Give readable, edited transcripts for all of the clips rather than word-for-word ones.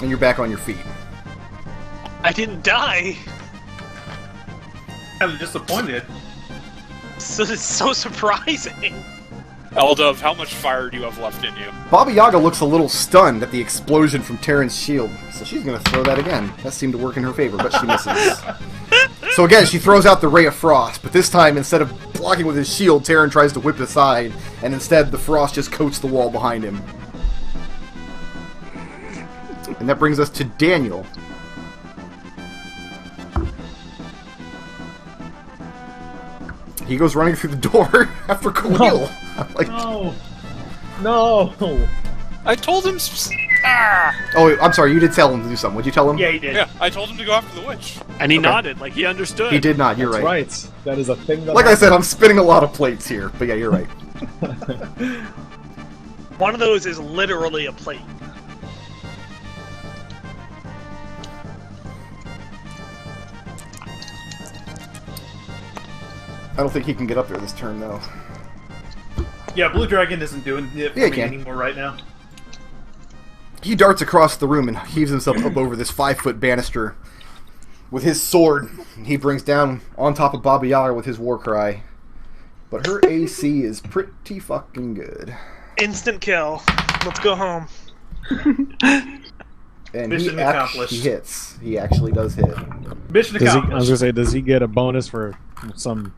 And you're back on your feet. I didn't die. Kind of disappointed. So it's so surprising. Eldove, how much fire do you have left in you? Baba Yaga looks a little stunned at the explosion from Tarin's shield, so she's going to throw that again. That seemed to work in her favor, but she misses. So again, she throws out the Ray of Frost, but this time, instead of blocking with his shield, Tarin tries to whip it aside, and instead the frost just coats the wall behind him. And that brings us to Daniel. He goes running through the door after Khalil. Like, No! I told him... oh, I'm sorry, you did tell him to do something. What'd you tell him? Yeah, he did. Yeah, I told him to go after the witch. And he nodded, like he understood. He did not, you're That's right. right. That is a thing that Like I said, I'm spinning a lot of plates here, but yeah, you're right. One of those is literally a plate. I don't think he can get up there this turn, though. Yeah, Blue Dragon isn't doing it for Yeah, he me can. anymore right now. He darts across the room and heaves himself up over this 5-foot banister with his sword. He brings down on top of Baba Yaga with his war cry. But her AC is pretty fucking good. Instant kill. Let's go home. And Mission accomplished. he hits. He actually does hit. Mission I was accomplished. gonna say, does he get a bonus for some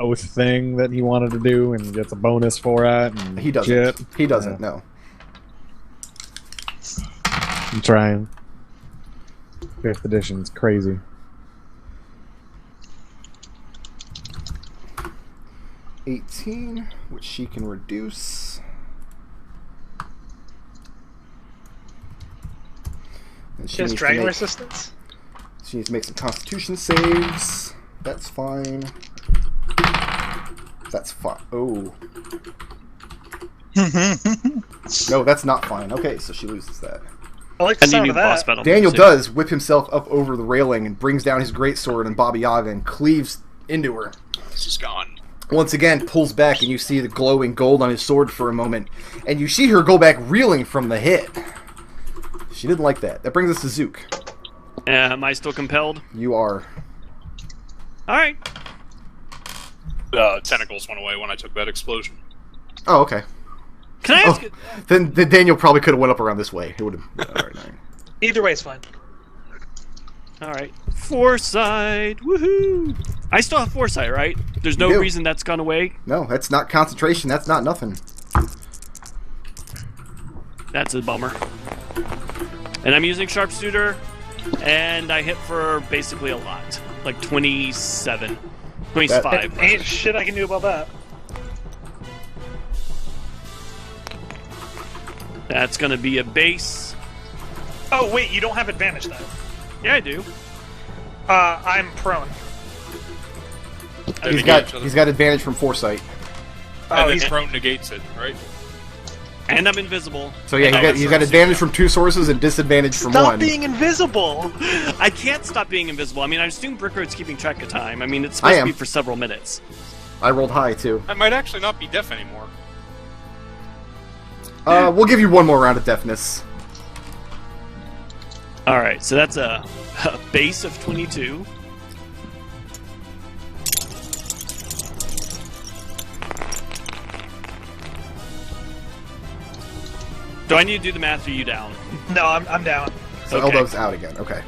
oath thing that he wanted to do and gets a bonus for it? And He doesn't. shit? He doesn't, no. I'm trying. 5th edition's crazy. $18, which she can reduce. And She has needs to dragon make- resistance? She needs to make some Constitution saves. That's fine. That's fine. Oh. No, that's not fine. Okay, so she loses that. I like the And you sound need of boss that. battle. Daniel music. does whip himself up over the railing and brings down his greatsword on Baba Yaga and cleaves into her. This is gone. Once again, pulls back and you see the glowing gold on his sword for a moment. And you see her go back reeling from the hit. She didn't like that. That brings us to Zook. Am I still compelled? You are. Alright. Tentacles went away when I took that explosion. Oh, okay. Can I ask... Then Daniel probably could have went up around this way. It would have. Alright, alright. Either way is fine. Alright. Foresight! Woohoo! I still have foresight, right? There's no You do. reason that's gone away? No, that's not concentration. That's not nothing. That's a bummer. And I'm using sharpshooter, and I hit for basically a lot. Like 27. 25. Ain't shit I can do about that. That's gonna be a base. Oh, wait, you don't have advantage then. Yeah, I do. I'm prone. He's got advantage from foresight. And then he's- prone negates it, right? And I'm invisible. So yeah, he's got advantage from 2 sources and disadvantage from Stop 1. being invisible! I can't stop being invisible. I mean, I assume Brickroad's keeping track of time. I mean, it's I supposed to am. be for several minutes. I rolled high too. I might actually not be deaf anymore. We'll give you one more round of deafness. Alright, so that's a base of 22. Do I need to do the math or are you down? No, I'm down. So Okay. Eldove's out again. Okay.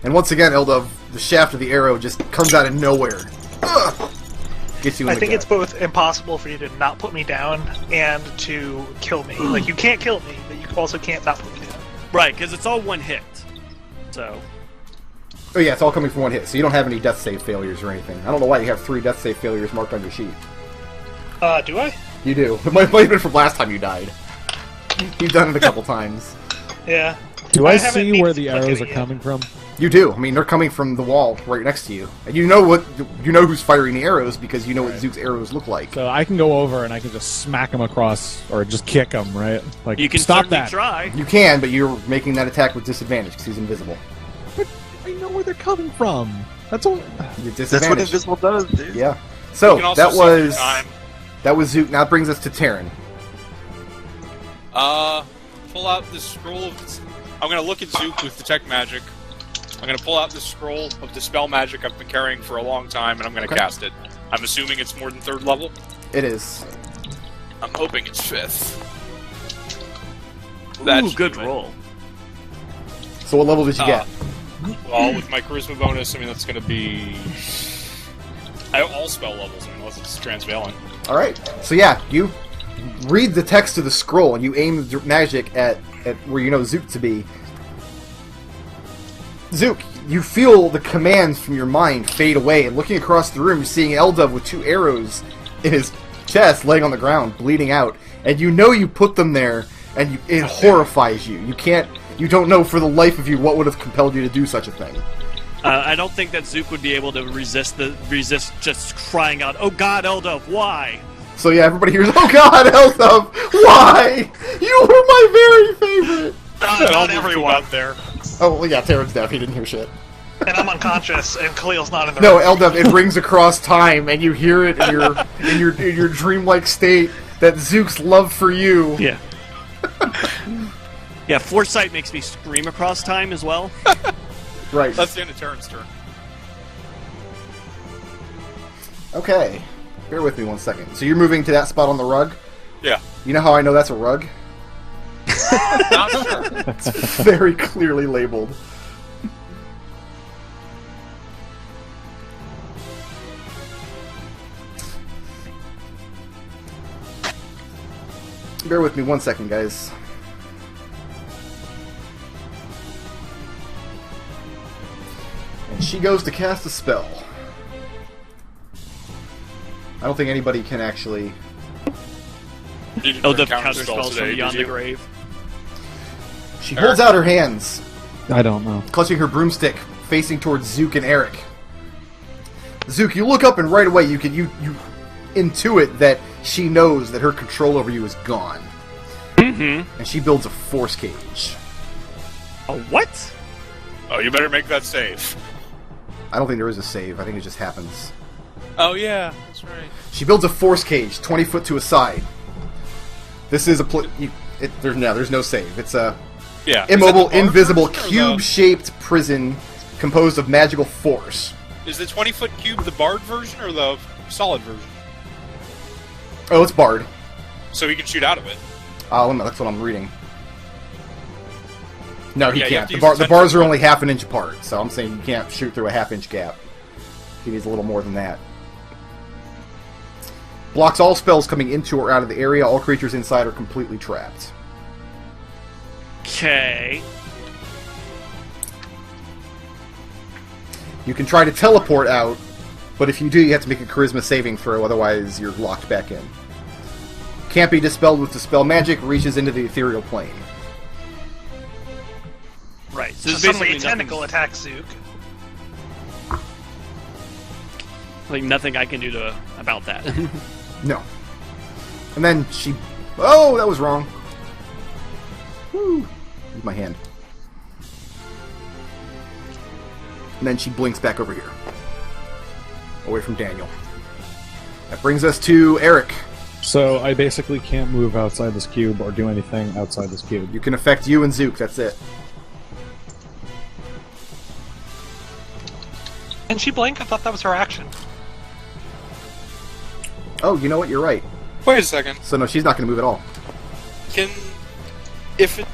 And once again, Eldove, the shaft of the arrow just comes out of nowhere. Ugh! Gets you in I the think gut. it's both impossible for you to not put me down and to kill me. Like, you can't kill me, but you also can't not put me down. Right, because it's all one hit. So, Oh yeah, it's all coming from 1 hit, so you don't have any death save failures or anything. I don't know why you have 3 death save failures marked on your sheet. Do I? You do. It might have been from last time you died. You've done it a couple times. Yeah. Do I haven't see needed where to the look at arrows it are yet. coming from? You do. I mean, they're coming from the wall right next to you. And you know who's firing the arrows because you know what Zook's arrows look like. So I can go over and I can just smack him across, or just kick him, right? Like, you can stop certainly that. try. You can, but you're making that attack with disadvantage because he's invisible. But I know where they're coming from. That's all. You're That's disadvantaged. what invisible does, dude. Yeah. You So can also that save your was time. Zook. Now it brings us to Tarin. Pull out this scroll of... I'm gonna look at Zook with Detect Magic. I'm gonna pull out the scroll of Dispel Magic I've been carrying for a long time, and I'm gonna cast it. I'm assuming it's more than 3rd level. It is. I'm hoping it's 5th. Ooh, good roll. So what level did you get? Well, with my Charisma bonus, I mean, that's gonna be... all spell levels, I mean, unless it's Transvalent. Alright. So yeah, you read the text of the scroll, and you aim the magic at where you know Zook to be. Zook, you feel the commands from your mind fade away, and looking across the room, you're seeing Eldove with 2 arrows in his chest, laying on the ground, bleeding out. And you know you put them there, and it horrifies you. You don't know for the life of you what would have compelled you to do such a thing. I don't think that Zook would be able to resist just crying out, "Oh God, Eldove, why?" So yeah, everybody hears, "Oh God, Eldove, why? You were my very favorite." Not everyone. there. Oh well, yeah, Tarin's deaf. He didn't hear shit. And I'm unconscious, and Khalil's not in the No, room. Eldove, it rings across time, and you hear it in your dreamlike state that Zook's love for you. Yeah. Yeah, Foresight makes me scream across time as well. Right. That's the end of Terran's turn. Okay. Bear with me 1 second. So you're moving to that spot on the rug? Yeah. You know how I know that's a rug? Not sure. It's very clearly labeled. Bear with me 1 second, guys. And she goes to cast a spell. I don't think anybody can actually... You didn't Eldove counter counter spells from today, beyond did the you? grave. She holds out her hands, I don't know. clutching her broomstick, facing towards Zook and Arik. Zook, you look up and right away you intuit that she knows that her control over you is gone. Mm-hmm. And she builds a force cage. A what? Oh, you better make that save. I don't think there is a save. I think it just happens. Oh, yeah, that's right. She builds a force cage, 20 foot to a side. This is a... there's no save. It's a Yeah. immobile, Is that the bar invisible, version or cube-shaped prison composed of magical force. Is the 20-foot cube the barred version or the solid version? Oh, it's barred. So he can shoot out of it. That's what I'm reading. No, he Yeah, you have can't. to use The the bars 10 are only half an inch apart, so I'm saying you can't shoot through a half-inch gap. He needs a little more than that. Blocks all spells coming into or out of the area. All creatures inside are completely trapped. Okay. You can try to teleport out, but if you do, you have to make a charisma saving throw, otherwise you're locked back in. Can't be dispelled with Dispel Magic, reaches into the ethereal plane. Right. So So it's suddenly basically a tentacle nothing, attacks Zook. like nothing I can do about that. No. And then she... Oh, that was wrong. Woo. Use my hand. And then she blinks back over here. Away from Daniel. That brings us to Arik. So I basically can't move outside this cube or do anything outside this cube. You can affect you and Zook, that's it. And she blink? I thought that was her action. Oh, you know what? You're right. Wait a second. So no, she's not going to move at all. If it...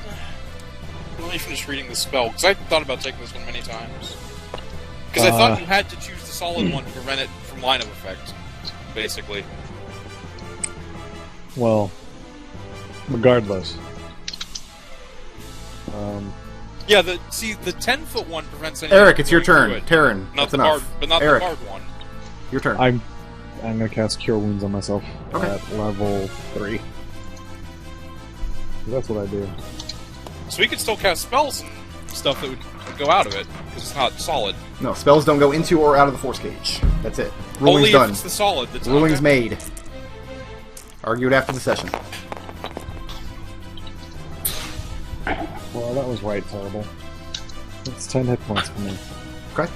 Let me finish reading the spell, because I thought about taking this one many times. Because I thought you had to choose the solid one to prevent it from line of effect, basically. Well, regardless. Yeah, the 10-foot one prevents any... Arik, it's your turn. Good. Tarin, Not that's the enough. bard, but not Arik, the bard one. your turn. I'm gonna cast Cure Wounds on myself Okay. at level 3. That's what I do. So we could still cast spells and stuff that would go out of it, because it's not solid. No, spells don't go into or out of the force cage. That's it. Ruling's Only done. if it's the solid that's Ruling's okay. made. Argue it after the session. Well, that was right terrible. That's 10 hit points for me. Okay.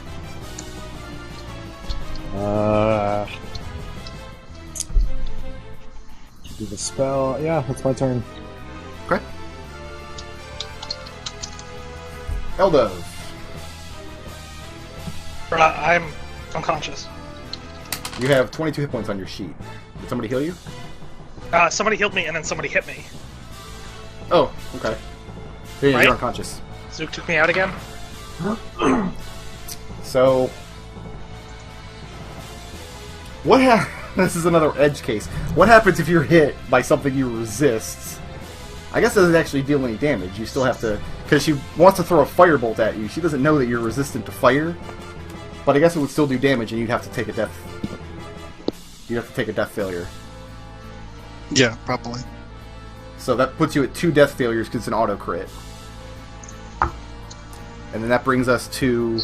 Do the spell. Yeah, that's my turn. Okay. Eldove. I'm unconscious. You have 22 hit points on your sheet. Did somebody heal you? Somebody healed me and then somebody hit me. Oh, okay. Yeah, Right? you're unconscious. Zook took me out again. So, what this is another edge case. What happens if you're hit by something you resist? I guess it doesn't actually deal any damage. You still have to... Because she wants to throw a firebolt at you. She doesn't know that you're resistant to fire. But I guess it would still do damage, and you'd have to take a death... You'd have to take a death failure. Yeah, probably. So that puts you at 2 death failures because it's an auto crit. And then that brings us to...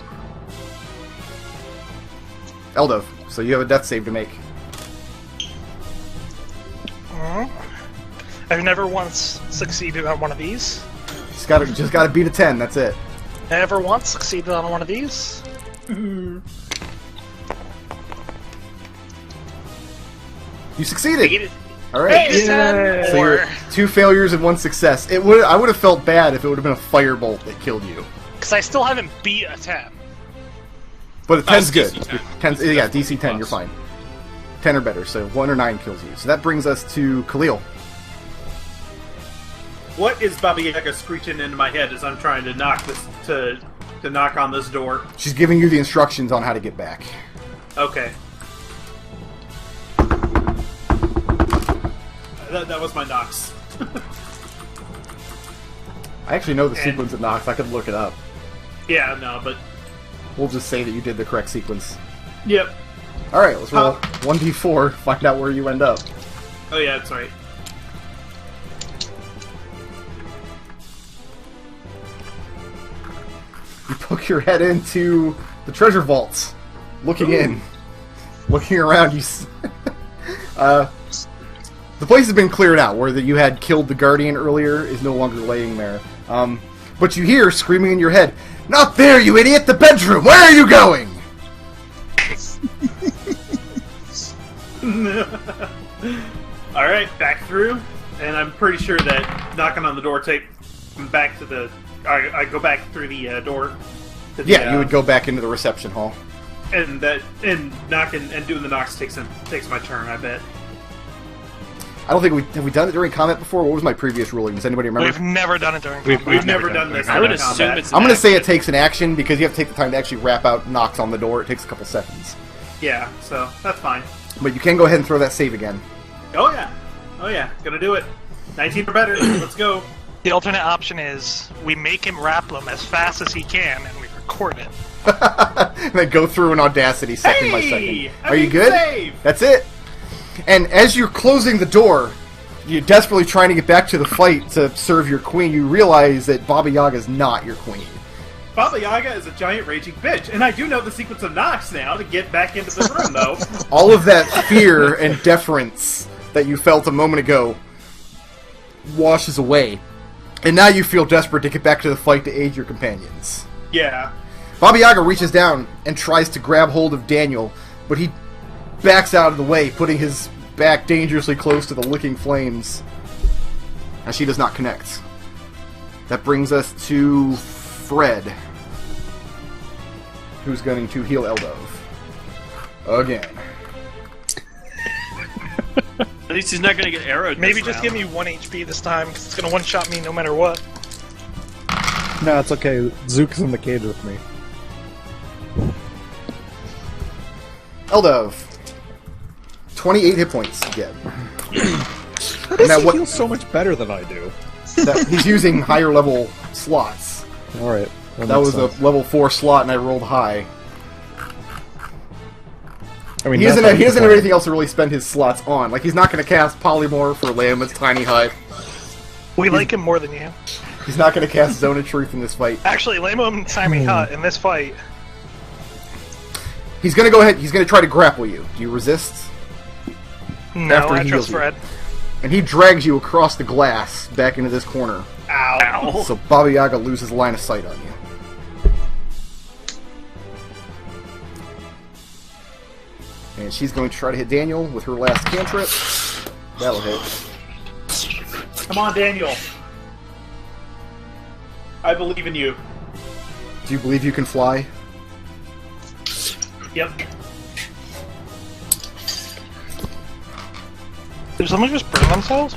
Eldove. So you have a death save to make. I've never once succeeded on one of these. Just gotta beat a 10, that's it. Never once succeeded on one of these. You succeeded! Alright. So you're 2 failures and 1 success. I would have felt bad if it would have been a firebolt that killed you. Because I still haven't beat a 10. But a 10's good. DC 10. 10's, yeah, DC 10, you're fine. 10 or better, so 1 or 9 kills you. So that brings us to Khalil. What is Baba Yaga screeching into my head as I'm trying to knock this to knock on this door? She's giving you the instructions on how to get back. Okay. That was my knocks. I actually know the And- sequence of knocks, I could look it up. Yeah, no, but We'll just say that you did the correct sequence. yep. Alright, let's roll 1d4, find out where you end up. Oh yeah, that's right. You poke your head into the treasure vaults, looking in, looking around. The place has been cleared out. Where you had killed the guardian earlier is no longer laying there. But you hear screaming in your head, "Not there, you idiot! The bedroom! Where are you going?" Alright, back through, and I'm pretty sure that knocking on the door takes back to the... I go back through the door. To the, Yeah, you would go back into the reception hall. And knocking and doing the knocks takes my turn, I bet. I don't think have we done it during combat before? What was my previous ruling? Does anybody remember? We've never done it during combat. We've never done this. I would in assume combat. it's. I'm going to say it takes an action because you have to take the time to actually wrap out knocks on the door. It takes a couple seconds. Yeah, so that's fine. But you can go ahead and throw that save again. Oh yeah, gonna do it. 19 or better. Let's go. The alternate option is we make him rap them as fast as he can and we record it. And then go through an Audacity second by second. I Are you mean, good? save! That's it. And as you're closing the door, you're desperately trying to get back to the fight to serve your queen. You realize that Baba Yaga is not your queen. Baba Yaga is a giant raging bitch, and I do know the sequence of knocks now to get back into the room, though. All of that fear and deference that you felt a moment ago washes away. And now you feel desperate to get back to the fight to aid your companions. Yeah. Baba Yaga reaches down and tries to grab hold of Daniel, but he backs out of the way, putting his back dangerously close to the licking flames. And she does not connect. That brings us to Fred, who's going to heal Eldove. Again. At least he's not going to get arrowed. Maybe this just round. give me 1 HP this time, because it's going to one-shot me no matter what. No, it's okay. Zook's in the cage with me. Eldove. 28 hit points again. How does Now he what- feel so much better than I do? He's using higher level slots. Alright. That was a level 4 slot and I rolled high. I mean, He not doesn't that have he's anything else to really spend his slots on. Like, he's not going to cast Polymorph for Lamb's Tiny Hut. We like him more than you. He's not going to cast Zone of Truth in this fight. Actually, Lamo and Tiny Hut in this fight. He's going to go ahead, he's going to try to grapple you. Do you resist? No, After I he trust heals you. Fred. And he drags you across the glass back into this corner. Ow. So Baba Yaga loses line of sight on you. And she's going to try to hit Daniel with her last cantrip. That'll hit. Come on, Daniel. I believe in you. Do you believe you can fly? Yep. Did someone just burn themselves?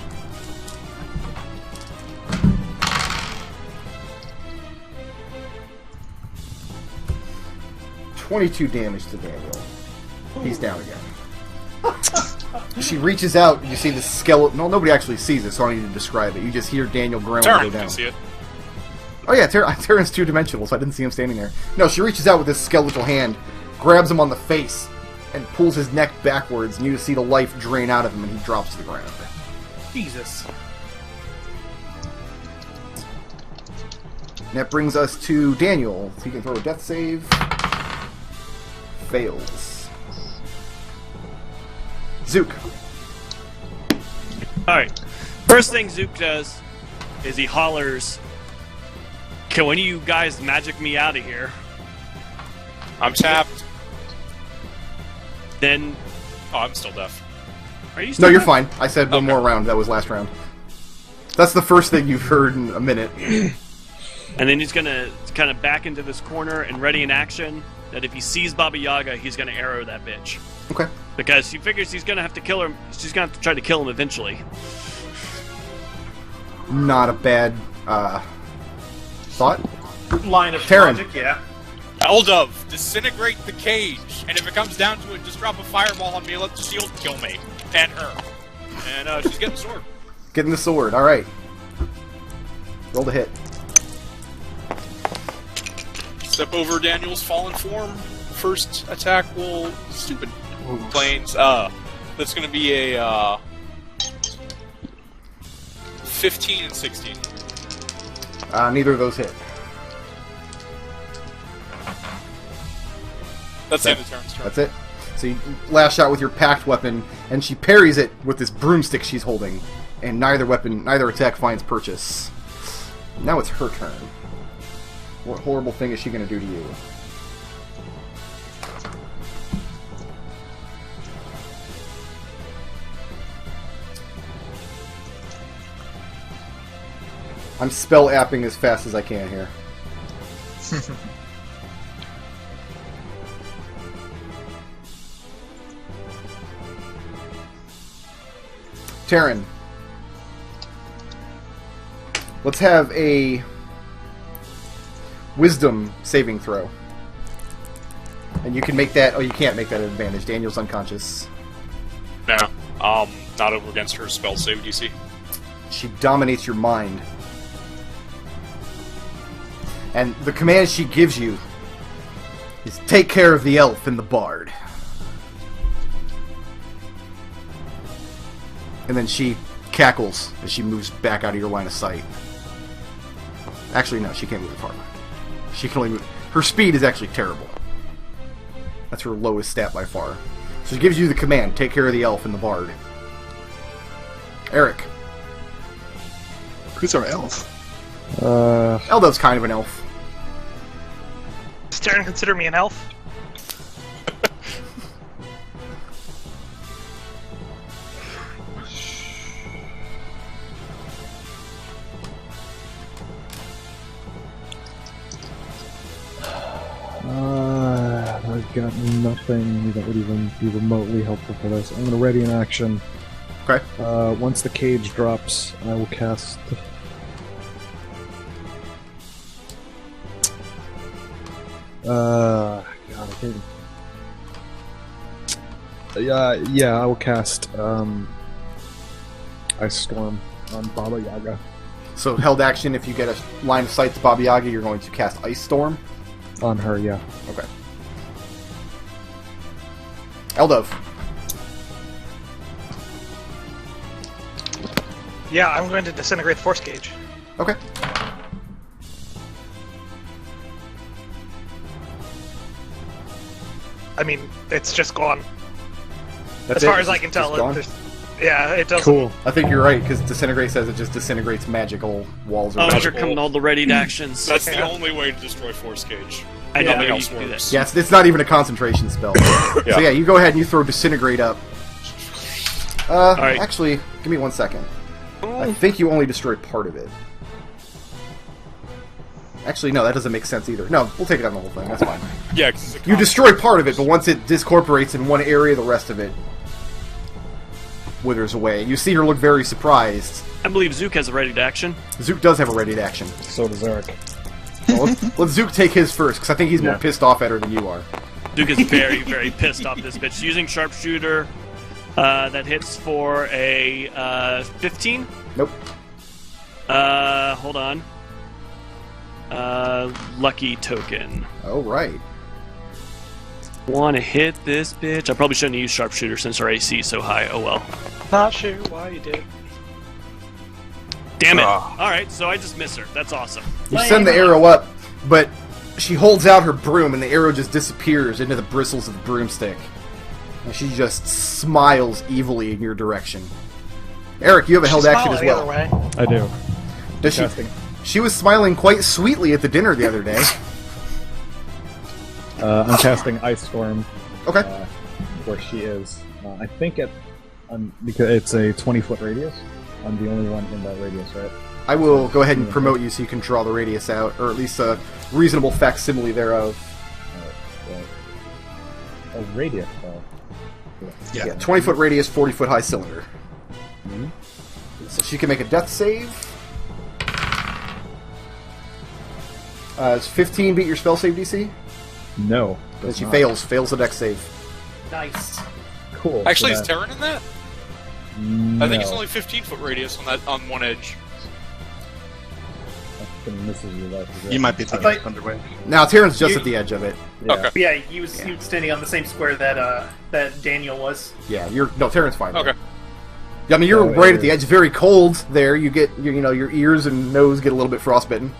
$22 damage to Daniel. He's down again. She reaches out, and you see the skeleton. No, nobody actually sees it, so I don't need to describe it. You just hear Daniel groan and go Tarin, down. you see it? Oh yeah, Tarin's two-dimensional, so I didn't see him standing there. No, she reaches out with this skeletal hand, grabs him on the face, and pulls his neck backwards, and you see the life drain out of him, and he drops to the ground. Jesus. And that brings us to Daniel. So he can throw a death save. Fails. Zook. Alright. First thing Zook does is he hollers, "Can one of you guys magic me out of here?" I'm tapped. Then... Oh, I'm still deaf. Are you still No, you're deaf? fine. I said one Okay. more round. That was last round. That's the first thing you've heard in a minute. And then he's gonna kind of back into this corner and ready in action that if he sees Baba Yaga, he's gonna arrow that bitch. Okay. Because he figures he's gonna have to kill her. She's gonna have to try to kill him eventually. Not a bad thought. Line of Tarin. logic, yeah. Eldove, disintegrate the cage, and if it comes down to it, just drop a fireball on me, let the shield kill me. And her. And she's getting the sword. Getting the sword. All right. Roll to hit. Step over Daniel's fallen form. First attack will... Stupid planes. That's gonna be a, 15 and 16. Neither of those hit. That's the end of Tarin's turn. That's it. So you lash out with your packed weapon, and she parries it with this broomstick she's holding, and neither attack finds purchase. Now it's her turn. What horrible thing is she going to do to you? I'm spell apping as fast as I can here. Tarin. Let's have a wisdom saving throw. And you can make that... Oh, you can't make that an advantage. Daniel's unconscious. No. Not over against her spell save DC. She dominates your mind. And the command she gives you is take care of the elf and the bard. And then she cackles as she moves back out of your line of sight. Actually, no, she can't move far. She can only move... Her speed is actually terrible. That's her lowest stat by far. So she gives you the command, take care of the elf and the bard. Arik. Who's our elf? Eldove's kind of an elf. Does Tarin consider me an elf? I've got nothing that would even be remotely helpful for this. I'm going to ready an action. Okay. Once the cage drops, I will cast... God, I can't... Yeah, I will cast Ice Storm on Baba Yaga. So held action, if you get a line of sight to Baba Yaga, you're going to cast Ice Storm? On her, yeah. Okay. Eldove. Yeah, I'm going to disintegrate the force cage. Okay. I mean, it's just gone. That's as far it? as I It's can just tell, gone? yeah, it doesn't. Cool. I think you're right, because Disintegrate says it just disintegrates magical walls or Oh, whatever. here come all the readied actions. That's the only way to destroy Force Cage. I know Nothing you else can do works. that. Yeah, it's not even a concentration spell. So yeah, you go ahead and you throw Disintegrate up. Alright. Actually, give me 1 second. I think you only destroyed part of it. Actually, no, that doesn't make sense either. No, we'll take it on the whole thing. That's fine. Yeah, because You destroy part of it, but once it discorporates in one area, the rest of it withers away. You see her look very surprised. I believe Zook has a ready to action. Zook does have a ready to action. So does Arik. Well, let Zook take his first, because I think he's more pissed off at her than you are. Zook is very, very pissed off this bitch. Using sharpshooter, that hits for a 15. Nope. Hold on. Lucky token. Oh, right. Want to hit this bitch? I probably shouldn't have used sharpshooter since our AC is so high. Oh well. Not sure why you did. Damn it! Alright, so I just miss her. That's awesome. You send the arrow up, but she holds out her broom, and the arrow just disappears into the bristles of the broomstick. And she just smiles evilly in your direction. Arik, you have a held action as The other well. way. I do. Does she? Casting. She was smiling quite sweetly at the dinner the other day. I'm casting Ice Storm Okay. where she is. I think because it's a 20-foot radius. I'm the only one in that radius, right? I will go ahead and promote you so you can draw the radius out, or at least a reasonable facsimile thereof. A radius, though. Yeah, 20-foot radius, 40-foot high cylinder. So she can make a death save. Does 15 beat your spell save DC? No. Then does she not. fails the dex save. Nice. Cool. Actually, so is Tarin in that? No. I think it's only 15-foot radius on one edge. That misses you, that's You might be thinking thought- of Underway. Now, Tarin's just You- at the edge of it. Yeah. Okay. Yeah, he was standing on the same square that Daniel was. Yeah, Tarin's fine. Okay. I mean, you're Oh, right it at the is. edge. Very cold there. You get, your ears and nose get a little bit frostbitten.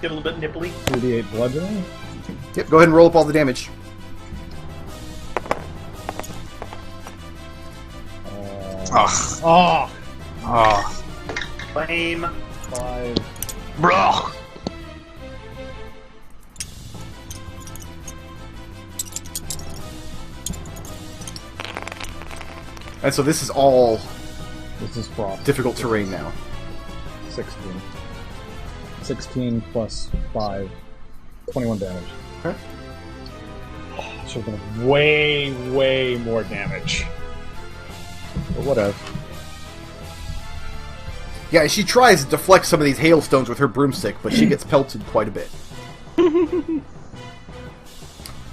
Get a little bit nipply. 2d8 bludgeoning? Yep, go ahead and roll up all the damage. Oh, Oh! oh. Lame. 5. Bro. And so this is all This is frost. difficult terrain now. 16. 16 plus 5. 21 damage. Okay. So we're gonna way, way more damage. But whatever. Yeah, she tries to deflect some of these hailstones with her broomstick, but she gets pelted quite a bit.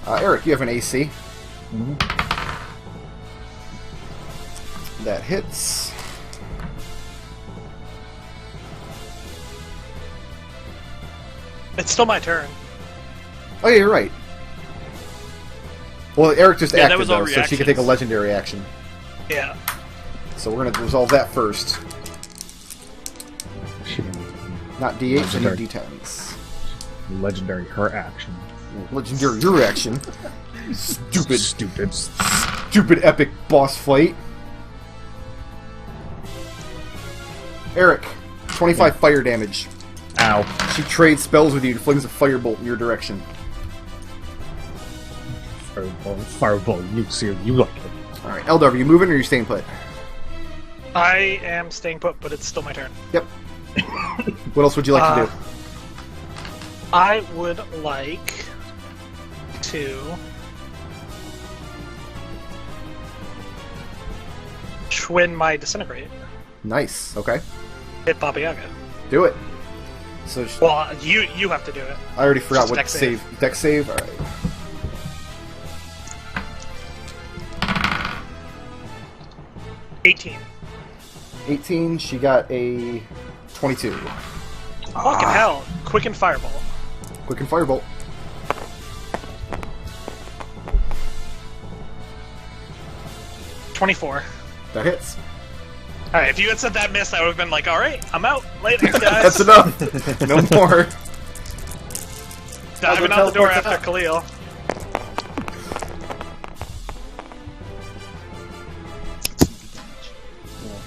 Arik, you have an AC. That hits. It's still my turn. Oh, yeah, you're right. Well, Arik just Yeah, that acted, was all though, so she can take a reactions. legendary action. Yeah. So we're going to resolve that first. Not D8s, I need D10s. Legendary her action. Legendary your action. Stupid, Stupid. stupid epic boss fight. Arik, 25 fire damage. Ow. She trades spells with you and flings a firebolt in your direction. Fireball. You see, you like it. Alright, Eldove, are you moving or are you staying put? I am staying put, but it's still my turn. Yep. What else would you like to do? I would like to twin my disintegrate. Nice, okay. Hit Baba Yaga. Do it. So Well, you have to do it. I already forgot Just what dex save. Dex save? Alright. $18. 18, she got a 22. Fucking hell! Quicken fireball. Quick and firebolt. $24. That hits. All right, if you had said that miss, I would have been like, "All right, I'm out. Later, guys." That's enough. No more. Diving out the door after Khalil.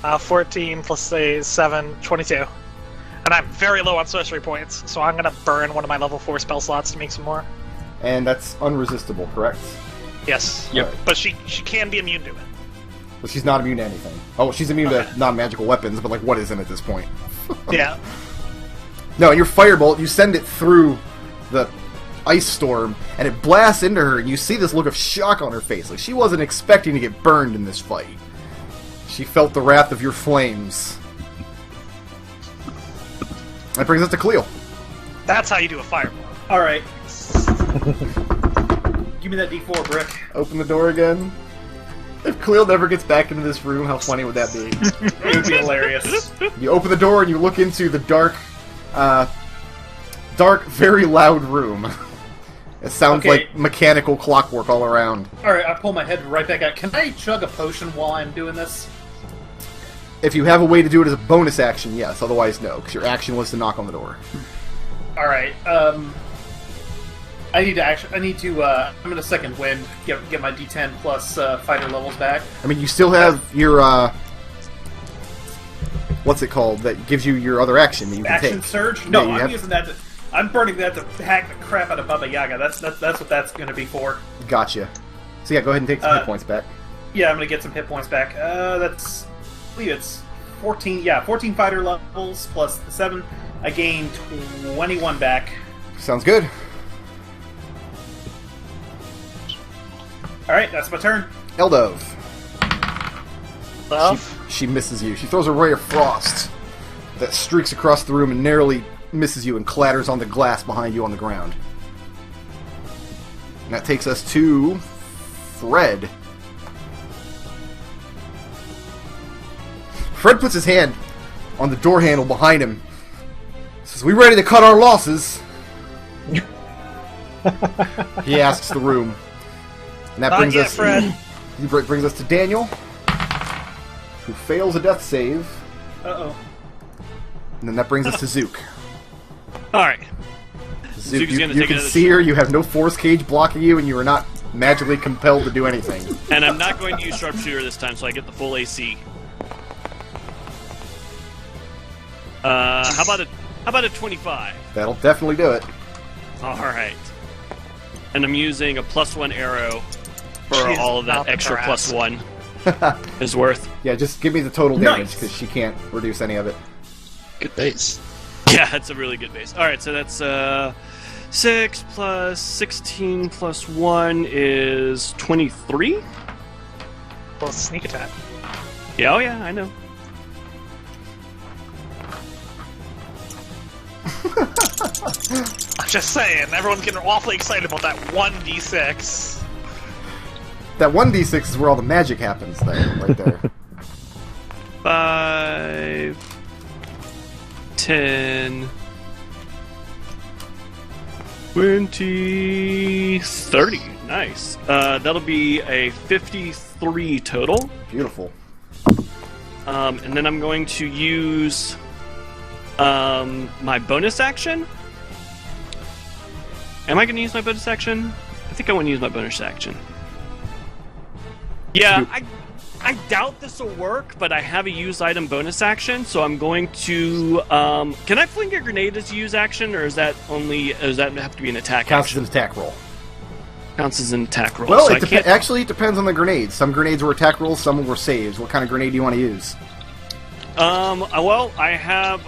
Uh, 14 plus say 7, 22. And I'm very low on sorcery points, so I'm gonna burn one of my level 4 spell slots to make some more. And that's unresistible, correct? Yes. Yep. But she can be immune to it. But she's not immune to anything. Oh, she's immune to non-magical weapons, but like, what isn't at this point? Yeah. No, and your firebolt, you send it through the ice storm, and it blasts into her, and you see this look of shock on her face. Like, she wasn't expecting to get burned in this fight. She felt the wrath of your flames. That brings us to Khalil. That's how you do a fireball. Alright. Give me that D4, Brick. Open the door again. If Khalil never gets back into this room, how funny would that be? It would be hilarious. You open the door and you look into the dark, very loud room. It sounds Okay. like mechanical clockwork all around. Alright, I pull my head right back out. Can I chug a potion while I'm doing this? If you have a way to do it as a bonus action, yes. Otherwise, no, because your action was to knock on the door. Alright, I need to, I'm gonna second wind, get my D10 plus fighter levels back. I mean, you still have your, what's it called? That gives you your other action that you can Action take. surge? No, Yeah, you I'm have- using that to, I'm burning that to hack the crap out of Baba Yaga. That's what that's gonna be for. Gotcha. So yeah, go ahead and take some hit points back. Yeah, I'm gonna get some hit points back. That's, I believe it's 14, 14 fighter levels plus the 7. I gain 21 back. Sounds good. Alright, that's my turn. Eldove. Flumph. She misses you. She throws a ray of frost that streaks across the room and narrowly misses you and clatters on the glass behind you on the ground. And that takes us to Fred. Fred puts his hand on the door handle behind him. Says, "We ready to cut our losses?" He asks the room. And that Not brings yet, us Fred. He brings us to Daniel, who fails a death save. Uh-oh. And then that brings us to Zook. Alright. Zook, Zook's you gonna you take can another see her, you have no force cage blocking you, and you are not magically compelled to do anything. And I'm not going to use sharpshooter this time, so I get the full AC. How about a 25? That'll definitely do it. Alright. And I'm using a +1 arrow for She's all of that not extra harassed. +1 is worth. Yeah, just give me the total damage, Nice. because she can't reduce any of it. Good base. Yeah, that's a really good base. Alright, so that's 6 plus 16 plus 1 is 23? Well, sneak attack. Yeah, oh yeah, I know. I'm just saying, everyone's getting awfully excited about that 1d6. That 1d6 is where all the magic happens, there, right there. 5, 10, 20, 30. Nice. That'll be a 53 total. Beautiful. And then I'm going to use my bonus action. Am I going to use my bonus action? I think I want to use my bonus action. Yeah, I doubt this will work, but I have a use item bonus action, so I'm going to. Can I fling a grenade as a use action, or is that only? Does that have to be an attack Counts as action? an attack roll. Counts as an attack roll. Well, so it actually, it depends on the grenades. Some grenades were attack rolls, some were saves. What kind of grenade do you want to use? Well, I have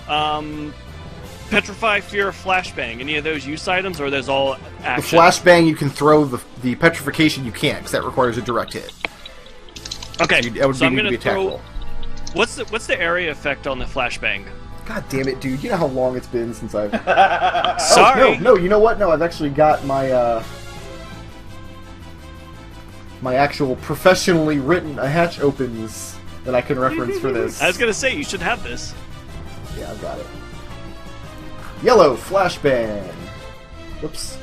Petrify, Fear, Flashbang. Any of those use items, or are those all The action? flashbang you can throw, the petrification you can't, because that requires a direct hit. Okay, That would so I'm need to going be to attack throw. roll. What's the area effect on the Flashbang? God damn it, dude. You know how long it's been since I've... Sorry. Oh, no, you know what? No, I've actually got my, my actual professionally written hatch opens that I can reference for this. I was going to say, you should have this. Yeah, I've got it. Yellow flashbang. Whoops.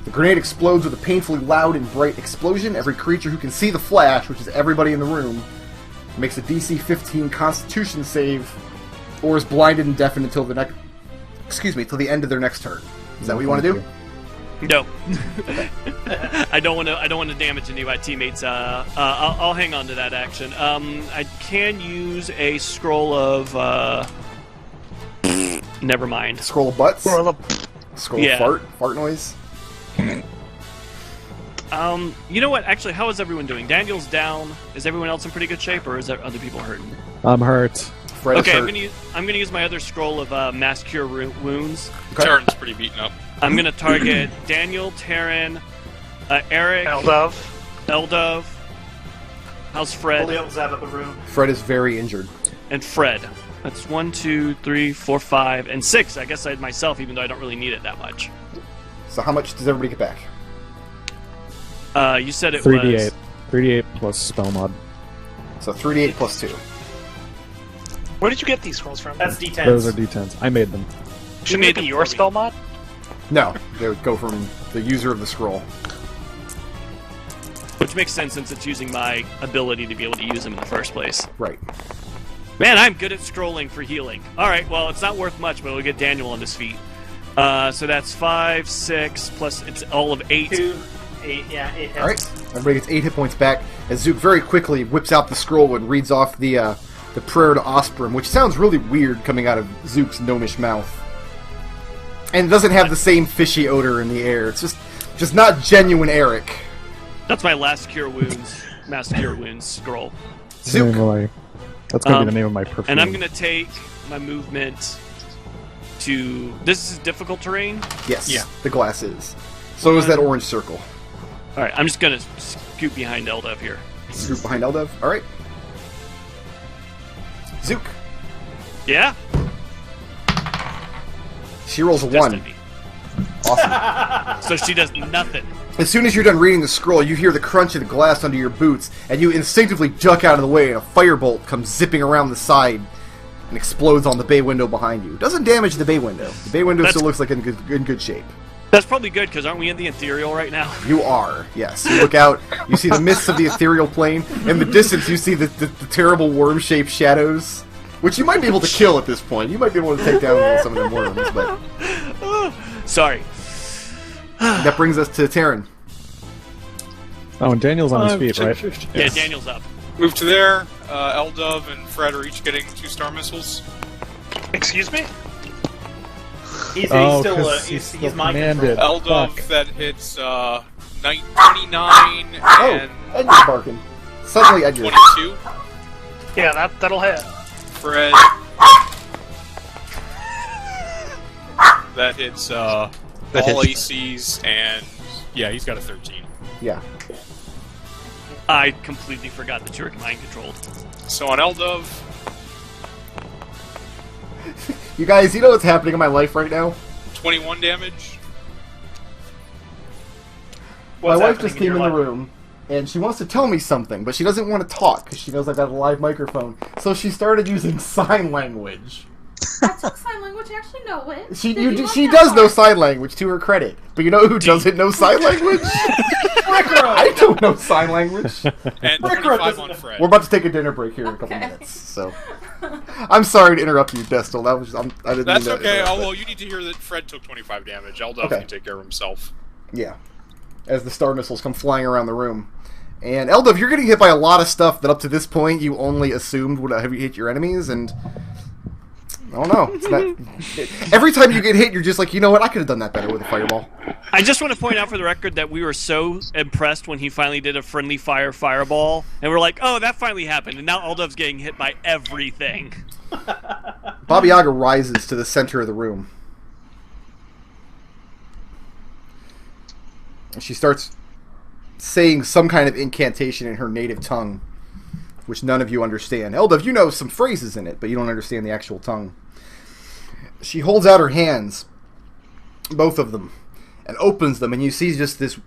The grenade explodes with a painfully loud and bright explosion. Every creature who can see the flash, which is everybody in the room, makes a DC 15 Constitution save, or is blinded and deafened until the next. Excuse me, till the end of their next turn. Is that what you want to do? No, I don't want to damage any of my teammates. I'll hang on to that action. I can use a scroll of. Never mind. Scroll of butts. Or the Scroll Yeah. of fart noise. You know what? Actually, how is everyone doing? Daniel's down. Is everyone else in pretty good shape, or is there other people hurting? I'm hurt. Fred is Okay, hurt. I'm gonna use my other scroll of mass cure wounds. Okay. Tarin's pretty beaten up. I'm gonna target Daniel, Tarin, Arik, Eldove. How's Fred? Khalil's out of the room. Fred is very injured. And Fred. That's 1, 2, 3, 4, 5, and 6. I guess I had myself, even though I don't really need it that much. So how much does everybody get back? You said it 3d8. was 3d8 plus spell mod. So 3d8 plus 2. Where did you get these scrolls from? That's D10s. Those are d10s. I made them. Shouldn't it be your spell mod? No, they would go from the user of the scroll. which makes sense since it's using my ability to be able to use them in the first place. Right. Man, I'm good at scrolling for healing. Alright, well, it's not worth much, but it'll get Daniel on his feet. So that's 5, 6, plus it's all of 8. 2, 8, yeah, 8 hits. Alright, everybody gets 8 hit points back as Zook very quickly whips out the scroll and reads off the prayer to Osprey, which sounds really weird coming out of Zook's gnomish mouth. And it doesn't have the same fishy odor in the air. It's just not genuine Arik. That's my last cure wounds, mass cure wounds scroll. Zook. That's going to be the name of my perfume. And I'm going to take my movement to... This is difficult terrain? Yes, Yeah. the glass is. So is that orange circle. Alright, I'm just going to scoot behind Eldove here. Zook behind Eldove. Alright. Zook. Yeah? She rolls a Just 1. at me. Awesome. So she does nothing. As soon as you're done reading the scroll, you hear the crunch of the glass under your boots, and you instinctively duck out of the way, and a firebolt comes zipping around the side and explodes on the bay window behind you. Doesn't damage the bay window. The bay window still looks like in good shape. That's probably good, because aren't we in the ethereal right now? You are, yes. You look out, you see the mists of the ethereal plane. In the distance, you see the terrible worm-shaped shadows, which you might be able to kill at this point. You might be able to take down some of them worms, but... Sorry. That brings us to Tarin. Oh, and Daniel's on his feet, right? Yeah, Daniel's up. Move to there. Eldove and Fred are each getting 2 star missiles. Excuse me? He's Oh, still 'cause he's still mind commanded. control. Eldove, Fuck. that hits 29 Oh, and Edgar's barking. Suddenly, Edgar. 22. Yeah, that'll hit. Fred. That hits all ACs, and yeah, he's got a 13. Yeah. I completely forgot that you were mind controlled. So on Eldove, You guys, you know what's happening in my life right now? 21 damage. What's my wife happening just came your in the life? room, and she wants to tell me something, but she doesn't want to talk because she knows I got a live microphone. So she started using sign language. I took sign language. I actually know it. She Did you she look that does know hard? sign language, to her credit. But you know who doesn't know sign language? I don't know sign language. And Rick 25 doesn't on know. Fred. We're about to take a dinner break here in a couple Okay. minutes, so I'm sorry to interrupt you, Destil. That was I didn't That's mean to okay. interrupt, Oh, but- well, you need to hear that Fred took 25 damage. Eldove Okay. can take care of himself. Yeah. As the star missiles come flying around the room. And Eldove, you're getting hit by a lot of stuff that up to this point you only assumed would have hit your enemies, and I don't know. It's not... Every time you get hit, you're just like, you know what? I could have done that better with a fireball. I just want to point out for the record that we were so impressed when he finally did a friendly fire fireball, and we're like, oh, that finally happened, and now Eldove's getting hit by everything. Baba Yaga rises to the center of the room. And she starts saying some kind of incantation in her native tongue, which none of you understand. Eldove, you know some phrases in it, but you don't understand the actual tongue. She holds out her hands, both of them, and opens them, and you see just this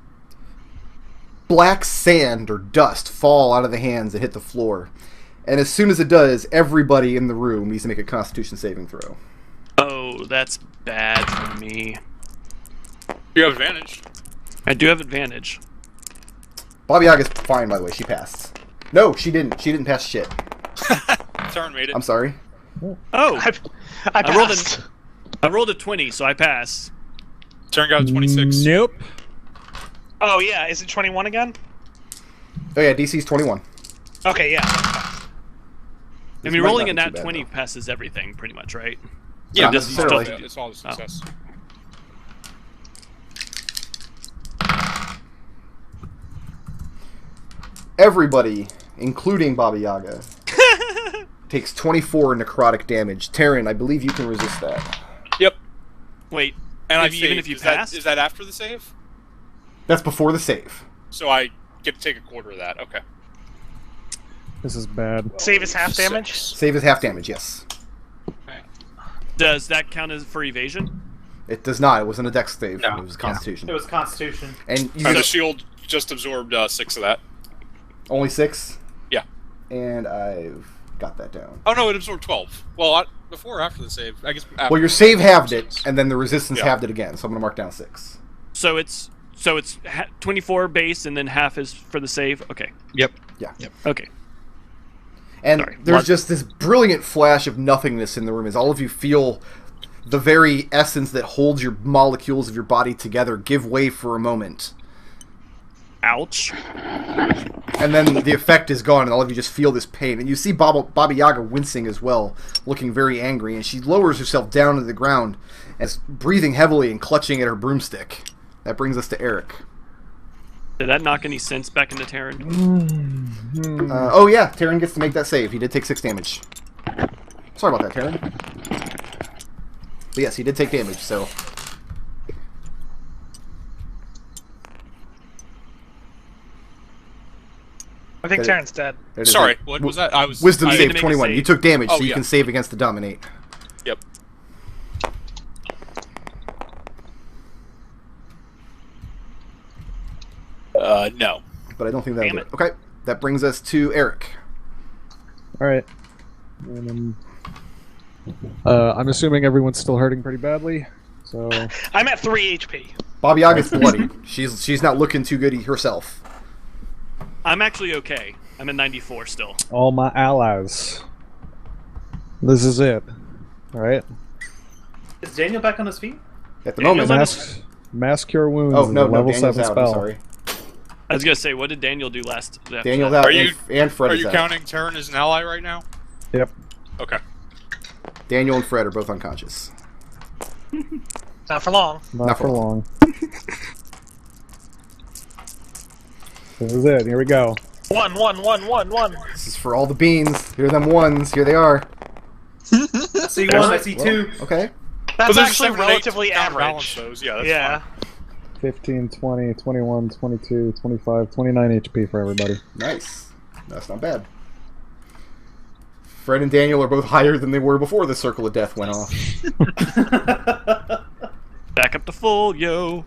black sand or dust fall out of the hands and hit the floor. And as soon as it does, everybody in the room needs to make a Constitution saving throw. Oh, that's bad for me. You have advantage. I do have advantage. Baba Yaga's fine, by the way. She passed. No, she didn't. She didn't pass shit. Tarin made it. I'm sorry. Oh, I rolled passed. I rolled a 20, so I pass. Tarin got a 26. Nope. Oh yeah, is it 21 again? Oh yeah, DC's 21. Okay, yeah. I This mean, might rolling not in be too that bad, 20 though. passes everything, pretty much, right? Yeah, Not this is still, necessarily. it's all a success. Everybody, including Baba Yaga, takes 24 necrotic damage. Tarin, I believe you can resist that. Yep. Wait, And even if you is pass? is that after the save? That's before the save. So I get to take a quarter of that. Okay. This is bad. Save is half damage. Save is half damage, yes. Does that count as for evasion? It does not. It wasn't a dex save. No. It was Constitution. It was Constitution. And you The just, shield just absorbed 6 of that. only 6? Yeah. And I've got that down. Oh no, it absorbed 12. Well, before or after the save? I guess. After. Well, your save halved it, and then the resistance Yeah. halved it again, so I'm going to mark down 6. So it's 24 base and then half is for the save. Okay. Yep. Yeah. Okay. And Sorry, there's what? just this brilliant flash of nothingness in the room as all of you feel the very essence that holds your molecules of your body together give way for a moment. Ouch. And then the effect is gone, and all of you just feel this pain. And you see Baba Yaga wincing as well, looking very angry, and she lowers herself down to the ground, and is breathing heavily and clutching at her broomstick. That brings us to Arik. Did that knock any sense back into Tarin? Oh yeah, Tarin gets to make that save. He did take 6 damage. Sorry about that, Tarin. But yes, he did take damage, so... I think Tarin's dead. There it is. Sorry, what was that? I was Wisdom I need save to make a 21. save. You took damage, Oh, so you yeah. can save against the dominate. Yep. No. But I don't think that'll Damn do it. Okay, that brings us to Arik. Alright. I'm assuming everyone's still hurting pretty badly. So I'm at 3 HP. Baba Yaga's bloody. She's not looking too good herself. I'm actually okay. I'm at 94 still. all my allies. This is it. Alright. Is Daniel back on his feet? At the Daniel's moment. Mass Cure Wounds Oh is no, a level Daniel's 7 out. spell. I'm sorry. I was gonna say, what did Daniel do last? after Daniel's that? out. Are and Fred Are is you out. counting Tarin as an ally right now? Yep. Okay. Daniel and Fred are both unconscious. Not for long. Not for long. This is it. Here we go. 1, 1, 1, 1, 1. This is for all the beans. Here are them ones. Here they are. I see one, I see two. Okay. That's there's actually 7 and 8 relatively to counterbalance average. those. Yeah, that's Yeah. fine. 15, 20, 21, 22, 25, 29 HP for everybody. Nice. That's not bad. Fred and Daniel are both higher than they were before the Circle of Death went off. Back up to full, yo.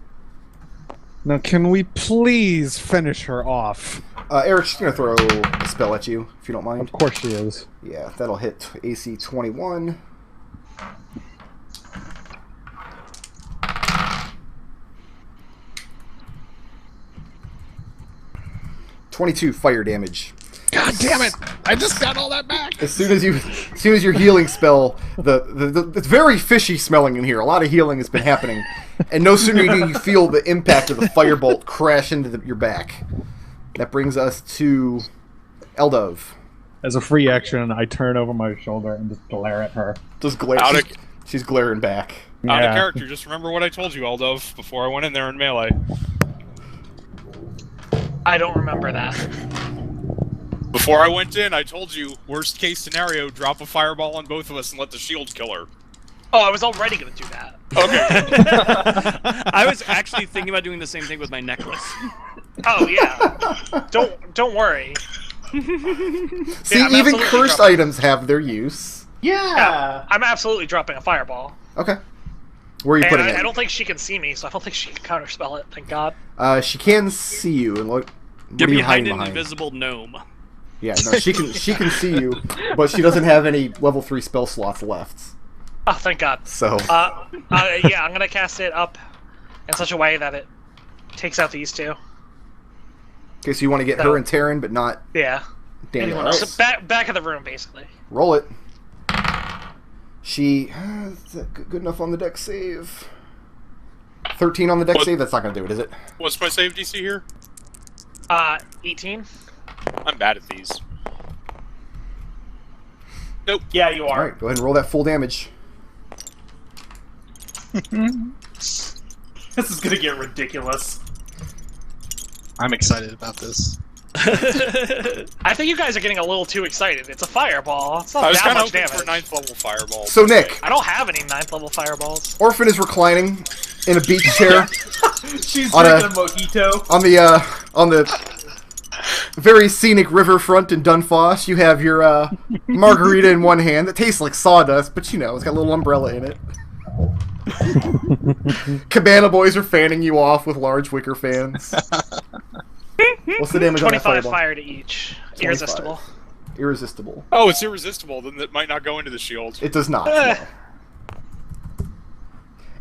Now, can we please finish her off? Eric's just going to throw a spell at you, if you don't mind. Of course she is. Yeah, that'll hit AC 21. .22 fire damage. God damn it! I just got all that back! As soon as your healing spell, it's very fishy smelling in here. A lot of healing has been happening, and no sooner do you feel the impact of the firebolt crash into your back. That brings us to Eldove. As a free action, I turn over my shoulder and just glare at her. Just glare. Out of- She's glaring back. Out of Yeah. character. Just remember what I told you, Eldove, before I went in there in melee. I don't remember that. Before I went in, I told you, worst case scenario, drop a fireball on both of us and let the shield kill her. Oh, I was already going to do that. Okay. I was actually thinking about doing the same thing with my necklace. Oh, yeah. Don't worry. See, I'm even absolutely cursed dropping- items have their use. Yeah! I'm absolutely dropping a fireball. Okay. Where are you And putting I it? don't think she can see me, so I don't think she can counterspell it, thank God. She can see you and look. What You're are you behind hiding an behind? invisible gnome. Yeah, no, she can see you, but she doesn't have any level 3 spell slots left. Oh, thank God. So Yeah, I'm going to cast it up in such a way that it takes out these two. okay, so you want to get her and Tarin, but not Yeah. Daniel. Anyone else. Alright. So back of the room, basically. Roll it. She is that good enough on the deck save. 13 on the deck What? save. That's not going to do it, is it? What's my save DC here? 18. I'm bad at these. Nope. Yeah, you All are. right, go ahead and roll that full damage. This is gonna get ridiculous. I'm excited about this. I think you guys are getting a little too excited. It's a fireball. It's I not was that kind of much hoping damage. for 9th level fireball. So Nick, I don't have any 9th level fireballs. Orphan is reclining in a beach chair She's On drinking a- a mojito. on the very scenic riverfront in Dunfoss. You have your margarita in one hand that tastes like sawdust, but you know it's got a little umbrella in it. Cabana boys are fanning you off with large wicker fans. What's the damage on that 25 fireball? fire to each. 25. Irresistible. Irresistible. Oh, it's irresistible. Then that might not go into the shield. It does not. No.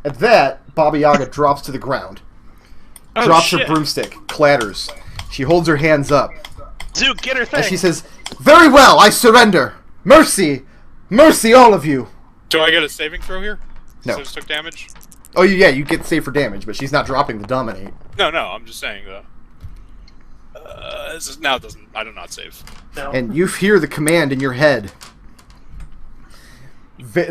At that, Baba Yaga drops to the ground. Oh, Drops her shit. broomstick. Clatters. She holds her hands up. Zook, get her thing. And she says, "Very well, I surrender. Mercy. Mercy, all of you." Do I get a saving throw here? No. So just took damage? Oh, yeah, you get saved for damage, but she's not dropping the dominate. No, I'm just saying though. This is, now it doesn't. I do not save. No. And you hear the command in your head.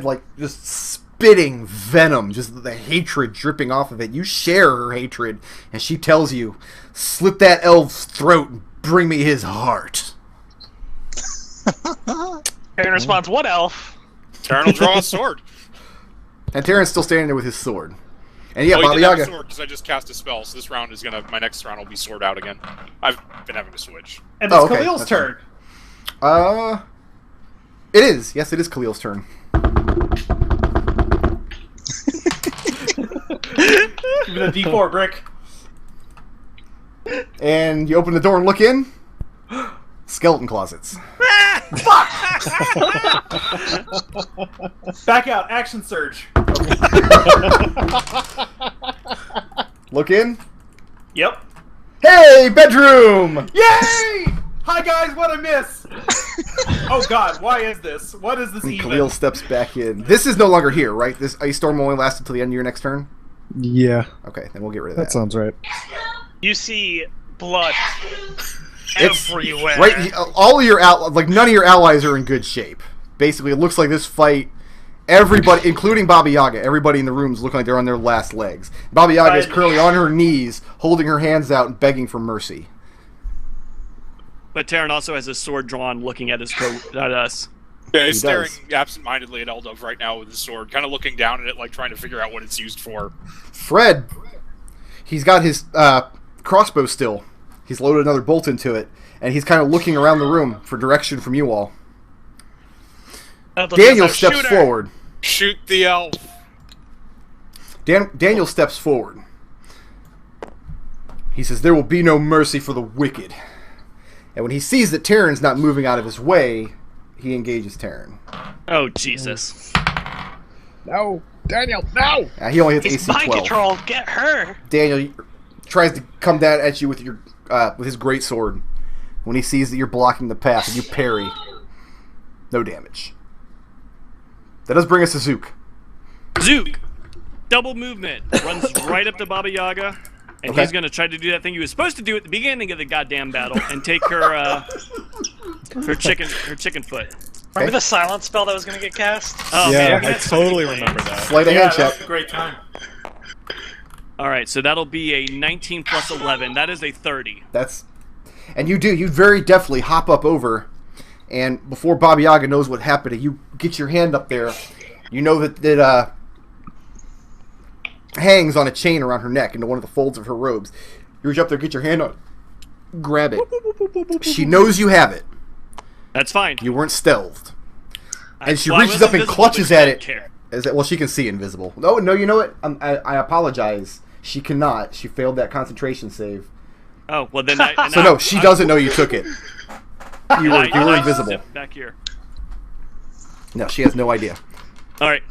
Like, just spitting venom, just the hatred dripping off of it. You share her hatred, and she tells you, "Slit that elf's throat and bring me his heart." Aaron responds, "What elf?" Tarin will draw a sword. And Tarin's still standing there with his sword. And yeah, Well, Baba he didn't have a Yaga. sword because I just cast a spell, so this round is gonna. My next round will be sword out again. I've been having to switch. And it's Oh, okay, Khalil's that's turn. It is. Yes, it is Khalil's turn. Give it a D4 brick. And you open the door and look in. Skeleton closets. Back out. Action surge. Look in. Yep. Hey, bedroom! Yay! Hi guys, what a miss! Oh god, why is this? What is this And even? Khalil steps back in. This is no longer here, right? This ice storm only lasts until the end of your next turn? Yeah, Okay, then we'll get rid of that that. sounds right. You see blood It's- everywhere. Right, all of your none of your allies are in good shape. Basically, it looks like this fight, everybody, including Baba Yaga, everybody in the room is looking like they're on their last legs. Baba Yaga is currently on her knees, holding her hands out and begging for mercy. But Tarin also has his sword drawn, looking at at us. Yeah, he's He staring does. absent-mindedly at Eldove right now with his sword, kind of looking down at it, like trying to figure out what it's used for. Fred, he's got his crossbow still. He's loaded another bolt into it, and he's kind of looking around the room for direction from you all. Daniel steps forward. Shoot the elf. Daniel steps forward. He says, "There will be no mercy for the wicked." And when he sees that Tarin's not moving out of his way, he engages Tarin. Oh, Jesus. No, Daniel, no! He only hits He's AC mind 12. control. Get her. Daniel tries to come down at you with your with his great sword. When he sees that you're blocking the path, and you parry, no damage. That does bring us to Zook. Zook! Double movement. Runs right up to Baba Yaga. And Okay. he's going to try to do that thing he was supposed to do at the beginning of the goddamn battle and take her chicken foot. Remember the silence spell that was going to get cast? Oh, Yeah, man. I totally remember that. Sleight of Yeah, hand that check. was a great time. All right, so that'll be a 19 plus 11. That is a 30. And you very deftly hop up over, and before Baba Yaga knows what happened, you get your hand up there. You know that hangs on a chain around her neck into one of the folds of her robes. You reach up there, get your hand on, grab it. She knows you have it. That's fine. You weren't stealthed. And she Well, I reaches was up and invisible, clutches but at she it. didn't care. Well, she can see invisible. No, you know what? I apologize. She cannot. She failed that concentration save. Oh, well then So no, she doesn't know you took it. You were invisible. Step back here. No, she has no idea. All right.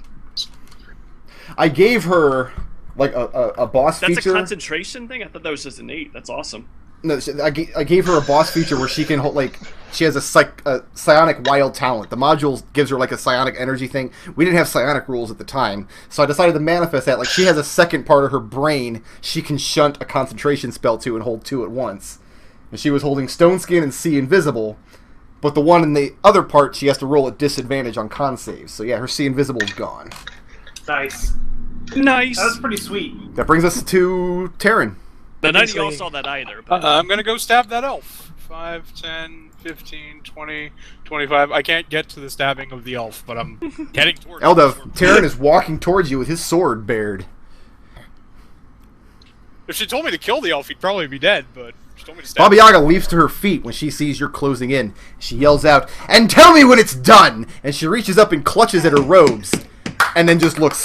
I gave her like a boss That's feature. a concentration thing? I thought that was just an 8. That's awesome. No, I gave her a boss feature where she can hold, like, she has a psionic wild talent. The module gives her like a psionic energy thing. We didn't have psionic rules at the time, so I decided to manifest that. Like, she has a second part of her brain she can shunt a concentration spell to and hold two at once. And she was holding Stone Skin and See Invisible, but the one in the other part she has to roll at disadvantage on con saves. So yeah, her See Invisible is gone. Nice. Nice. That's pretty sweet. That brings us to Tarin. But none of y'all saw that either. But I'm gonna go stab that elf 5, 10, 15, 20, 25. I can't get to the stabbing of the elf, but I'm heading towards Eldove, it. Tarin is walking towards you with his sword bared. If she told me to kill the elf, he'd probably be dead, but she told me to stab Baba him. Yaga leaps to her feet when she sees you're closing in. She yells out, "And tell me when it's done!" And she reaches up and clutches at her robes, and then just looks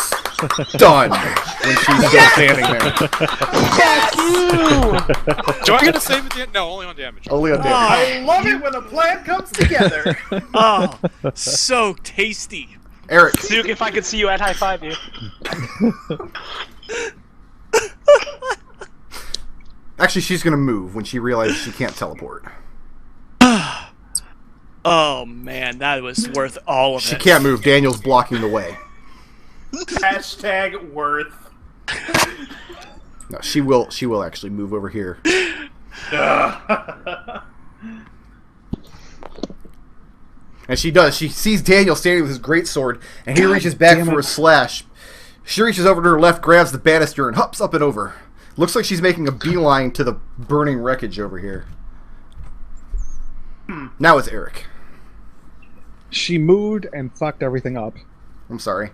stunned when she's still standing there. Do I get a save at the end? No, only on damage. Only on damage. I love it when a plan comes together. Oh, so tasty. Arik, Zook, if I could see you, I'd high five you. actually, she's gonna move when she realizes she can't teleport. Oh man, that was worth all of it. She can't move. Daniel's blocking the way. Hashtag worth. No, she will. She will actually move over here. And she does. She sees Daniel standing with his greatsword, and he reaches back for a slash. She reaches over to her left, grabs the banister, and hops up and over. Looks like she's making a beeline to the burning wreckage over here. Now it's Arik. She moved and fucked everything up. I'm sorry.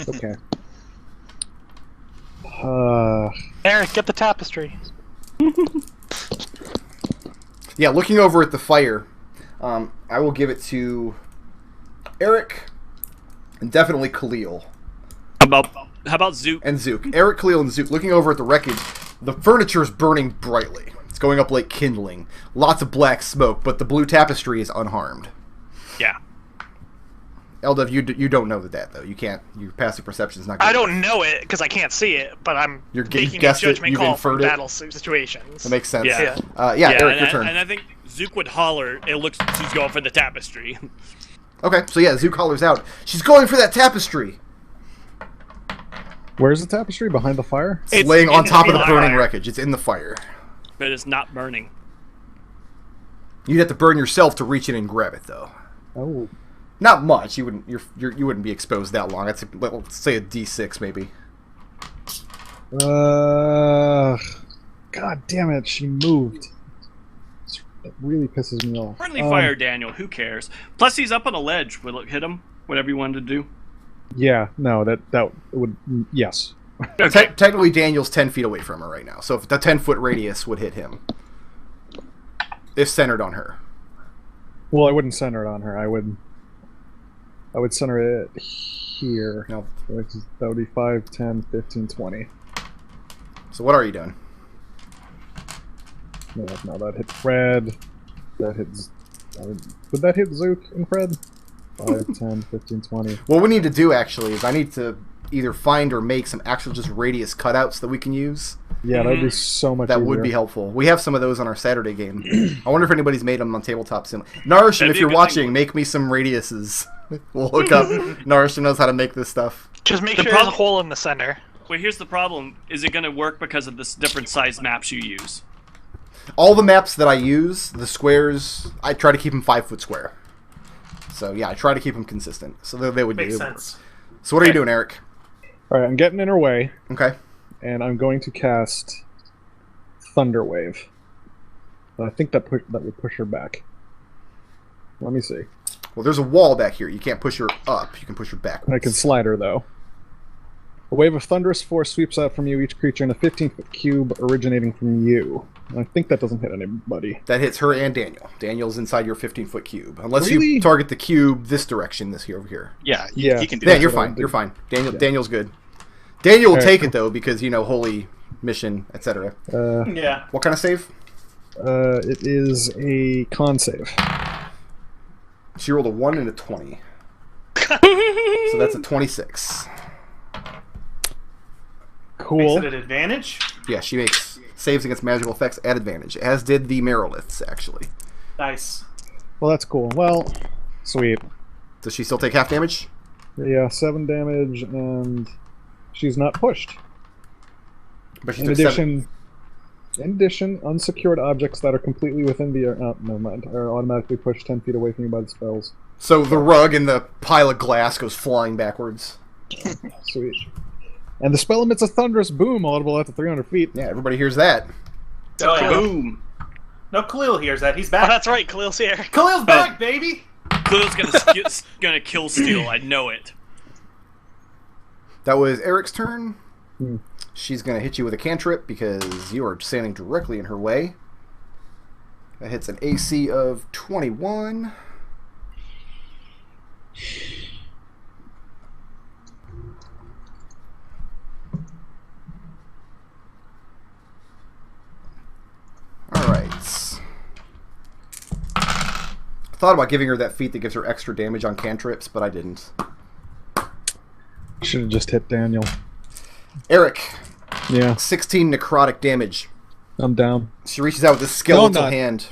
Okay. Arik, get the tapestry. Yeah, looking over at the fire, I will give it to Arik and definitely Khalil. How about Zook? And Zook. Arik, Khalil, and Zook. Looking over at the wreckage, the furniture is burning brightly. It's going up like kindling. Lots of black smoke, but the blue tapestry is unharmed. Yeah. Eldove, you don't know that though. You can't. Your passive perception is not good. I don't know it because I can't see it, but I'm You making a guessed it, judgment you've call from inferred it. battle situations. That makes sense. Yeah. Yeah, Arik, and your turn. I think Zook would holler. It looks like she's going for the tapestry. Okay, so yeah, Zook hollers out. She's going for that tapestry. Where's the tapestry? Behind the fire? It's laying on top of the burning fire. wreckage. It's in the fire. But it's not burning. You'd have to burn yourself to reach in and grab it, though. Oh. Not much. You wouldn't. You wouldn't be exposed that long. Let's say a D6 maybe. God damn it! She moved. That really pisses me off. Friendly fire, Daniel. Who cares? Plus, he's up on a ledge. Will it hit him? Whatever you wanted to do. Yeah. No. That would. Yes. Okay. Technically, Daniel's 10 feet away from her right now, so if the 10-foot radius would hit him, if centered on her. Well, I wouldn't center it on her. I would center it here. No. That would be 5, 10, 15, 20. So what are you doing? No, that hit Fred. That hits... Would that hit Zook and Fred? 5, 10, 15, 20. What we need to do actually is I need to either find or make some actual just radius cutouts that we can use. Yeah, that would be so much That easier. would be helpful. We have some of those on our Saturday game. I wonder if anybody's made them on tabletop sim. Narshan, That'd if be a you're good watching, thing. make me some radiuses. We'll hook up. Narshan knows how to make this stuff. Just make The sure there's a problem- hole in the center. Wait, here's the problem. Is it going to work because of this different size maps you use? All the maps that I use, the squares, I try to keep them 5-foot square. So yeah, I try to keep them consistent. So they would Makes be. sense. So what are you doing, Arik? Alright, I'm getting in her way, Okay. and I'm going to cast Thunder Wave. But I think that would push her back. Let me see. Well, there's a wall back here. You can't push her up. You can push her backwards. I can slide her, though. A wave of thunderous force sweeps out from you, each creature in a 15-foot cube originating from you. I think that doesn't hit anybody. That hits her and Daniel. Daniel's inside your 15-foot cube. Unless Really? you target the cube this direction, this here over here. Yeah, Yeah. he can do Yeah, that. you're what I fine. would You're do. fine. Yeah. Daniel's good. Daniel will Alright, take cool. it though because holy mission, etc. Yeah. What kind of save? It is a con save. She rolled a 1 and a 20. So that's a 26. Cool. Makes it an advantage. Yeah, she makes saves against magical effects at advantage, as did the Meroliths, actually. Nice. Well, that's cool. Well, sweet. Does she still take half damage? Yeah, 7 damage, and she's not pushed. But she In took 7. addition, unsecured objects that are completely within the never mind, are automatically pushed 10 feet away from you by the spells. So the rug and the pile of glass goes flying backwards. Sweet. And the spell emits a thunderous boom audible out to 300 feet. Yeah, everybody hears that. Oh, yeah. Boom. No, Khalil hears that. He's Oh, back. that's right. Khalil's here. Khalil's back, baby. Khalil's gonna kill Steel. I know it. That was Arik's turn. She's going to hit you with a cantrip because you are standing directly in her way. That hits an AC of 21. Alright. Thought about giving her that feat that gives her extra damage on cantrips, but I didn't. Should have just hit Daniel. Arik, Yeah, 16 necrotic damage. I'm down. She reaches out with this skeletal not. hand,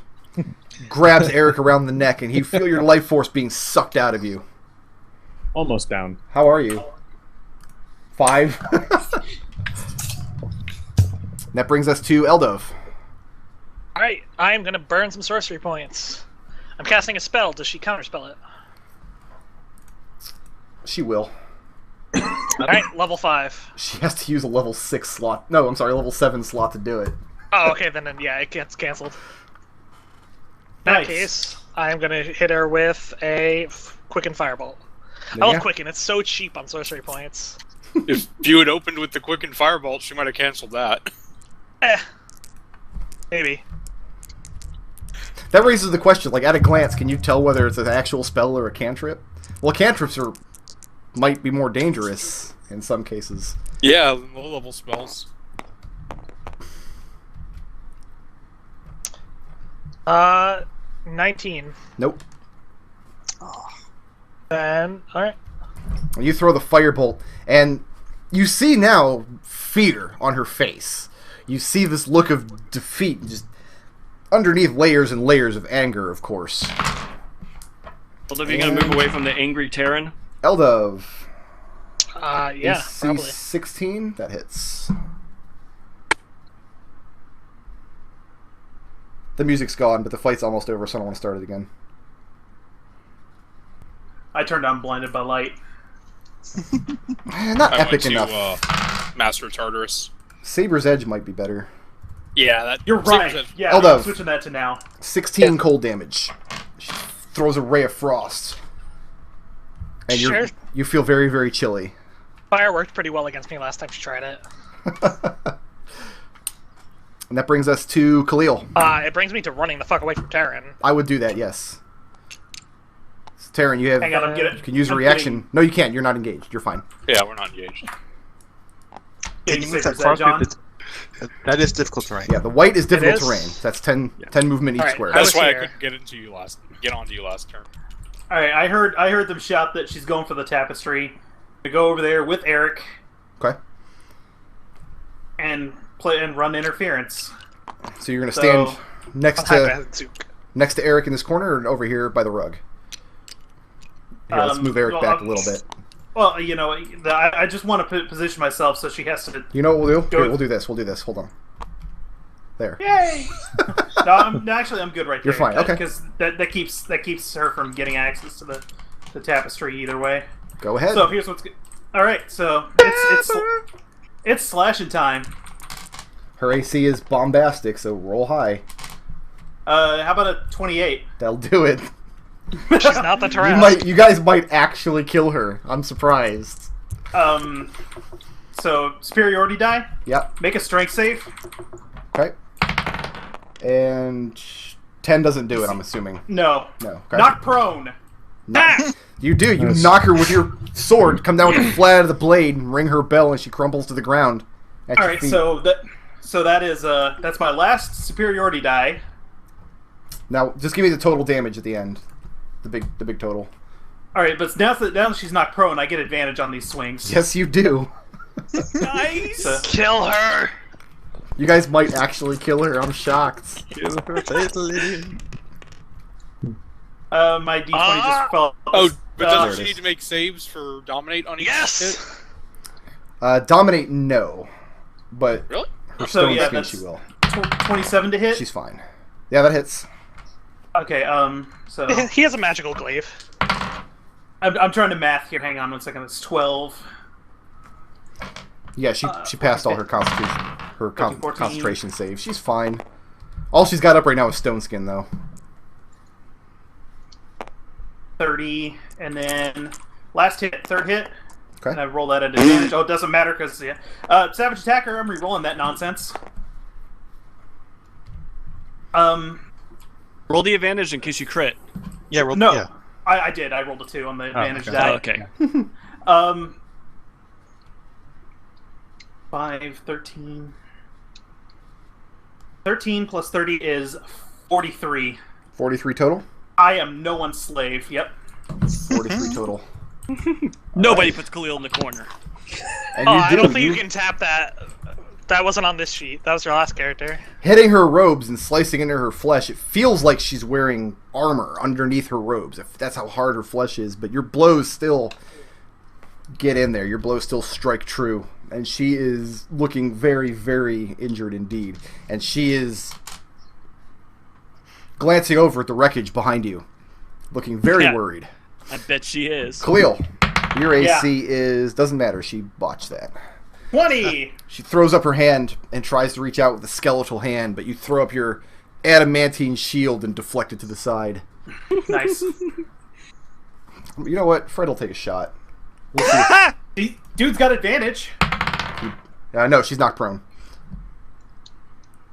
grabs Arik around the neck, and you feel your life force being sucked out of you. Almost down. How are you? 5. That brings us to Eldove. Alright, I am gonna burn some sorcery points. I'm casting a spell. Does she counterspell it? She will. Alright, level 5. She has to use a level 6 slot. No, I'm sorry, level 7 slot to do it. Oh, okay, then yeah, it gets cancelled. In that Nice. case, I am gonna hit her with a Quicken Firebolt. I Yeah. love Quicken, it's so cheap on sorcery points. If you had opened with the Quicken Firebolt, she might have canceled that. Maybe. That raises the question, like, at a glance, can you tell whether it's an actual spell or a cantrip? Well, cantrips might be more dangerous in some cases. Yeah, low-level spells. 19. Nope. Then, alright. You throw the firebolt, and you see now fear on her face. You see this look of defeat, just underneath layers and layers of anger, of course. Eldove, you gonna move away from the angry Terran? Eldove. Yeah, AC probably. 16, that hits. The music's gone, but the fight's almost over, so I don't want to start it again. I turned on Blinded by Light. Not I epic went to enough. Master Tartarus. Saber's Edge might be better. Yeah, that. You're right. Saber's Edge- Yeah, Eldove. I'm switching that to now. 16 cold damage. She throws a ray of frost. And Sure. you feel very, very chilly. Fire worked pretty well against me last time she tried it. And that brings us to Khalil. It brings me to running the fuck away from Terran. I would do that, yes. Taryn, you have. Hang on, I'm getting. You can use a I'm reaction. No, you can't. You're not engaged. You're fine. Yeah, we're not engaged. Getting Can you move that Saber's far? Edge on. That is difficult terrain. Yeah, the white is difficult is? terrain. That's 10 movement each Alright, square. I That's was why here. I couldn't get onto you last turn. All right, I heard them shout that she's going for the tapestry. We go over there with Arik Okay. and play and run interference. So you're going to stand next to Zook. Arik in this corner or over here by the rug? Here, let's move Arik well, back a little bit. Well, you know, I just want to position myself so she has to. You know what we'll do? Go- Here, we'll do this. We'll do this. Hold on. There. Yay! No, I'm good right there. You're fine, okay. Because that keeps her from getting access to the tapestry either way. Go ahead. So here's what's good. All right, so it's slashing time. Her AC is bombastic, so roll high. How about a 28? That'll do it. She's not the Terran. You guys might actually kill her. I'm surprised. So superiority die. Yep. Make a strength save. Okay. And 10 doesn't do it, I'm assuming. No. No. Okay. Knock prone. You do. You Nice. knock her with your sword, come down with the flat of the blade, and ring her bell, and she crumbles to the ground. At All your right, feet. so that is that's my last superiority die. Now, just give me the total damage at the end. The big total. All right, but now that she's knocked prone, I get advantage on these swings. Yes, you do. Nice. So, Kill her! You guys might actually kill her. I'm shocked. Kill her fatally. my d20 just fell. Oh, but there doesn't it she is. need to make saves for dominate on each hit? Yes! Dominate, no. But Really? her So, stone yeah, skin, that's- she will. 27 to hit. She's fine. Yeah, that hits. Okay, so He has a magical glaive. I'm trying to math here. Hang on 1 second. It's 12. Yeah, she passed all her concentration 14. concentration saves. She's fine. All she's got up right now is Stone Skin, though. 30, and then last hit, third hit. Okay. And I roll that at advantage. Oh, it doesn't matter because Savage Attacker. I'm re-rolling that nonsense. Roll the advantage in case you crit. Yeah, roll. No, Yeah. I did. I rolled a 2 on the advantage okay. die. Oh, okay. 5, 13. 13 plus 30 is 43. 43 total? I am no one's slave. Yep. 43 total. Nobody puts Khalil in the corner. And I don't think you you can tap that. That wasn't on this sheet. That was your last character. hitting her robes and slicing into her flesh, it feels like she's wearing armor underneath her robes. If that's how hard her flesh is, but your blows still get in there. Your blows still strike true. And she is looking very, very injured indeed. And she is glancing over at the wreckage behind you, looking very Yeah. worried. I bet she is. Khalil, your AC is... doesn't matter. She botched that. 20! She throws up her hand and tries to reach out with a skeletal hand, but you throw up your adamantine shield and deflect it to the side. Nice. You know what? Fred will take a shot. We'll see. Dude's got advantage. No, she's knocked prone.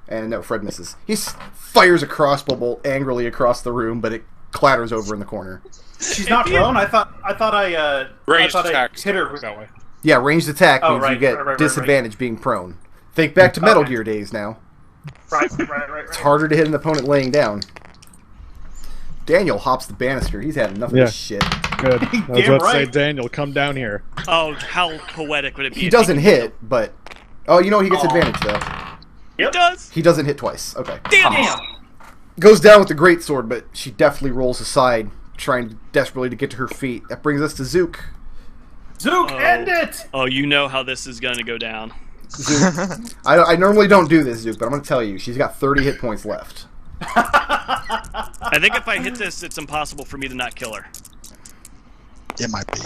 And no, Fred misses. He fires a crossbow bolt angrily across the room, but it clatters over in the corner. She's not prone. I thought I Ranged I attack hit her. that way. Yeah, ranged attack Oh, means right, you get right, disadvantage being prone. Think back to Metal Okay. Gear days now. Right. It's harder to hit an opponent laying down. Daniel hops the banister. He's had enough of Yeah. this shit. Good. I was Damn about to say, right. Daniel, come down here. Oh, how poetic would it be? He if doesn't hit, but... Oh, you know he gets Aw. advantage, though. He does? He doesn't hit twice. Okay. Damn. Goes down with the greatsword, but she definitely rolls aside, trying desperately to get to her feet. That brings us to Zook. Zook, Oh. end it! Oh, you know how this is going to go down. Zook. I normally don't do this, Zook, but I'm going to tell you, she's got 30 hit points left. I think if I hit this, it's impossible for me to not kill her. It might be.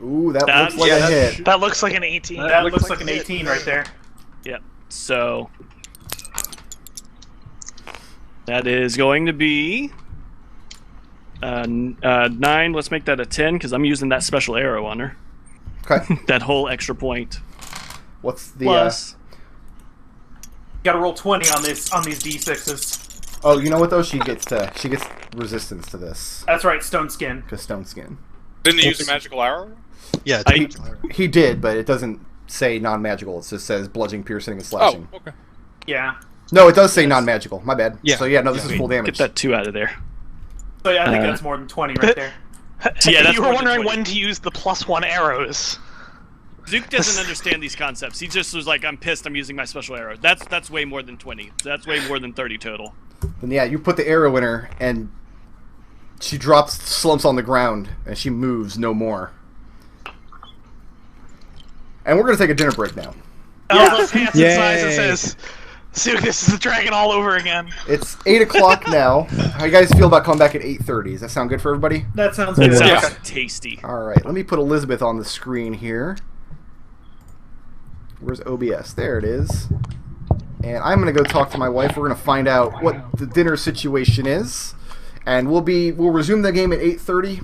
Ooh, that That- looks like yeah, a that- hit. That looks like an 18. That looks like an 18 right there. Yep. So that is going to be 9. Let's make that a 10 because I'm using that special arrow on her. Okay. That whole extra point. What's the... Plus, Got to roll 20 on these d6s. Oh, you know what, though? She gets resistance to this. That's right, stone skin. Because Stone Skin. Didn't he use a magical arrow? Yeah, it's I- He did, but it doesn't say non-magical. It just says bludgeoning, piercing, and slashing. Oh, okay. Yeah. No, it does say non-magical. My bad. Yeah. So yeah, no, this Yeah. is full damage. get that 2 out of there. So yeah, I think Uh, that's more than 20 right there. Yeah, that's you were more than wondering 20. when to use the +1 arrows. Zook doesn't understand these concepts. He just was like, I'm pissed, I'm using my special arrow. That's way more than 20. That's way more than 30 total. Then yeah, you put the arrow in her, and she drops, slumps on the ground, and she moves no more. And we're gonna take a dinner break now. Eldove hands Yay. size and says, Zook, this is the dragon all over again. It's 8 o'clock now. How you guys feel about coming back at 8:30? Does that sound good for everybody? That sounds Yeah. good. Sounds Yeah. tasty. All right, let me put Elizabeth on the screen here. Where's OBS? There it is. And I'm gonna go talk to my wife. We're gonna find out what the dinner situation is, and we'll resume the game at 8:30.